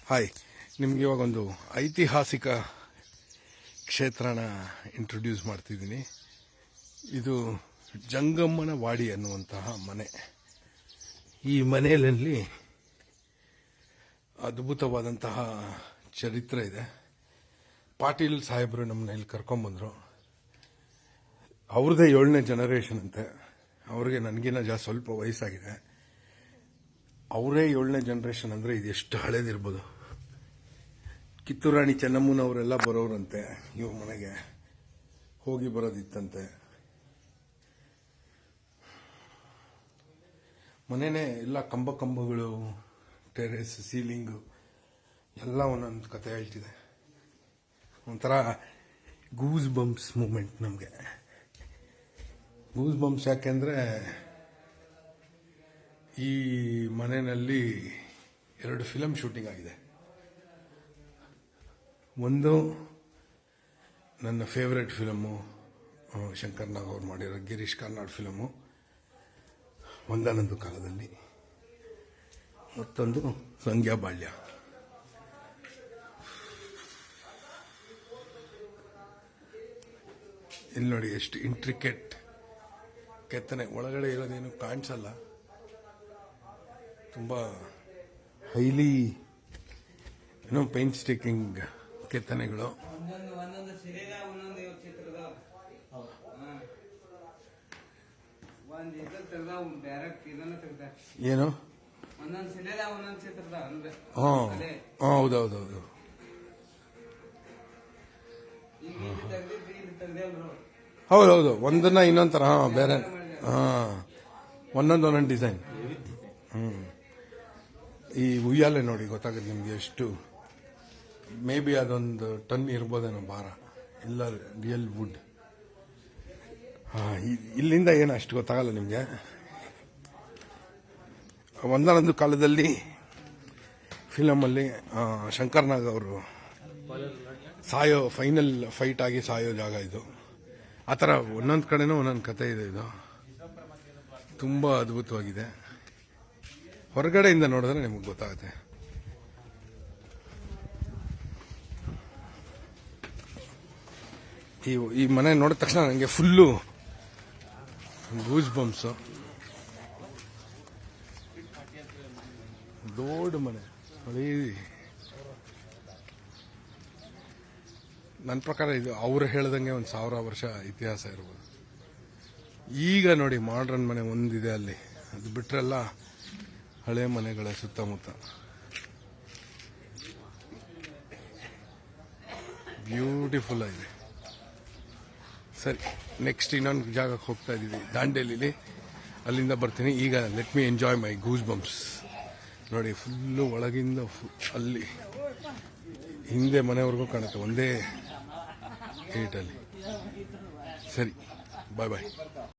Hi, ನಿಮ್ಗೆ ಇವಾಗ ಒಂದು ಐತಿಹಾಸಿಕ ಕ್ಷೇತ್ರನ ಇಂಟ್ರೊಡ್ಯೂಸ್ ಮಾಡ್ತಿದ್ದೀನಿ. ಇದು ಜಂಗಮ್ಮನ ವಾಡಿ ಅನ್ನುವಂತಹ ಮನೆ. ಈ ಮನೆಯಲ್ಲಿ ಅದ್ಭುತವಾದಂತಹ ಚರಿತ್ರೆ ಇದೆ. ಪಾಟೀಲ್ ಸಾಹೇಬರು ನಮ್ಮನ್ನ ಇಲ್ಲಿ ಕರ್ಕೊಂಬಂದರು. ಅವ್ರದ್ದೇ 7ನೇ ಜನರೇಷನ್ ಅಂತೆ. ಅವ್ರಿಗೆ ನನಗಿನ್ನ ಸ್ವಲ್ಪ ವಯಸ್ಸಾಗಿದೆ. ಅವರೇ 7ನೇ ಜನರೇಷನ್ ಅಂದರೆ ಇದು ಎಷ್ಟು ಹಳೇದಿರ್ಬೋದು. ಕಿತ್ತೂರು ರಾಣಿ ಚೆನ್ನಮ್ಮನವರೆಲ್ಲ ಬರೋರಂತೆ ಇವ್ರ ಮನೆಗೆ, ಹೋಗಿ ಬರೋದಿತ್ತಂತೆ. ಮನೆನೇ ಎಲ್ಲ ಕಂಬಗಳು, ಟೆರೇಸ್, ಸೀಲಿಂಗು ಎಲ್ಲ ಒಂದೊಂದು ಕತೆ ಹೇಳ್ತಿದೆ. ಒಂಥರ ಗೂಸ್ ಬಂಪ್ಸ್ ಮೂಮೆಂಟ್ ನಮಗೆ. ಗೂಸ್ ಬಂಪ್ಸ್ ಯಾಕೆಂದರೆ ಈ ಮನೆಯಲ್ಲಿ 2 ಫಿಲಮ್ ಶೂಟಿಂಗ್ ಆಗಿದೆ. ಒಂದು ನನ್ನ ಫೇವ್ರೆಟ್ ಫಿಲಮು ಶಂಕರ್ ನಾಗ್ ಅವ್ರು ಮಾಡಿರೋ ಗಿರೀಶ್ ಕಾರ್ನಾಡ್ ಫಿಲಮು ಒಂದಾನೊಂದು ಕಾಲದಲ್ಲಿ, ಮತ್ತೊಂದು ಸಂಗ್ಯಾ ಬಾಳ್ಯ. ಇಲ್ಲಿ ನೋಡಿ ಎಷ್ಟು ಇಂಟ್ರಿಕೇಟ್ ಕೆತ್ತನೆ. ಒಳಗಡೆ ಇರೋದೇನು ಕಾಣಿಸಲ್ಲ. ತುಂಬ ಹೈಲಿ ಪೇಂಟ್ ಸ್ಟಿಕ್ಕಿಂಗ್ ಕೆತ್ತನೆಗಳು. ಏನು ಹೌದೌದೌದು. ಹೌದೌದು, ಒಂದನ್ನ ಇನ್ನೊಂದು ಥರ ಬೇರೆ ಒಂದೊಂದು ಡಿಸೈನ್. ಈ ಉಯ್ಯಾಲೆ ನೋಡಿ ಗೊತ್ತಾಗುತ್ತೆ ನಿಮಗೆ ಎಷ್ಟು. ಮೇ ಬಿ ಅದೊಂದು ಟನ್ ಇರ್ಬೋದೇನೋ ಭಾರ. ಇಲ್ಲ, ರಿಯಲ್ ವುಡ್. ಇಲ್ಲಿಂದ ಏನು ಅಷ್ಟು ಗೊತ್ತಾಗಲ್ಲ ನಿಮಗೆ. ಒಂದಾನೊಂದು ಕಾಲದಲ್ಲಿ ಫಿಲಮಲ್ಲಿ ಶಂಕರ್ ನಾಗ್ ಅವರು ಫೈನಲ್ ಫೈಟ್ ಆಗಿ ಸಾಯೋ ಜಾಗ ಇದು. ಆ ಥರ ಒಂದೊಂದು ಕಡೆನೂ ಒಂದೊಂದು ಕತೆ ಇದೆ. ಇದು ತುಂಬ ಅದ್ಭುತವಾಗಿದೆ. ಹೊರಗಡೆಯಿಂದ ನೋಡಿದ್ರೆ ನಿಮಗೆ ಗೊತ್ತಾಗುತ್ತೆ. ಈ ಮನೆ ನೋಡಿದ ತಕ್ಷಣ ನನಗೆ ಫುಲ್ಲು ಗೂಸ್ ಬಂಪ್ಸು. ದೊಡ್ಡ ಮನೆ ನೋಡಿ. ನನ್ನ ಪ್ರಕಾರ ಇದು ಅವ್ರು ಹೇಳ್ದಂಗೆ 1000 ವರ್ಷ ಇತಿಹಾಸ ಇರ್ಬೋದು. ಈಗ ನೋಡಿ ಮಾಡ್ರನ್ ಮನೆ ಒಂದಿದೆ ಅಲ್ಲಿ. ಅದು ಬಿಟ್ರೆಲ್ಲ ಹಳೆ ಮನೆಗಳ ಸುತ್ತಮುತ್ತ ಬ್ಯೂಟಿಫುಲ್ ಆಗಿದೆ. ಸರಿ, ನೆಕ್ಸ್ಟ್ ಇನ್ನೊಂದು ಜಾಗಕ್ಕೆ ಹೋಗ್ತಾ ಇದ್ದೀವಿ, ದಾಂಡೇಲಿಲಿ. ಅಲ್ಲಿಂದ ಬರ್ತೀನಿ. ಈಗ ಲೆಟ್ ಮಿ ಎಂಜಾಯ್ ಮೈ ಗೂಸ್ ಬಂಪ್ಸ್. ನೋಡಿ, ಫುಲ್ಲು ಒಳಗಿಂದ ಅಲ್ಲಿ ಹಿಂದೆ ಮನೆವರೆಗೂ ಕಾಣುತ್ತೆ ಒಂದೇ ಏಟಲ್ಲಿ. ಸರಿ, ಬಾಯ್ ಬಾಯ್.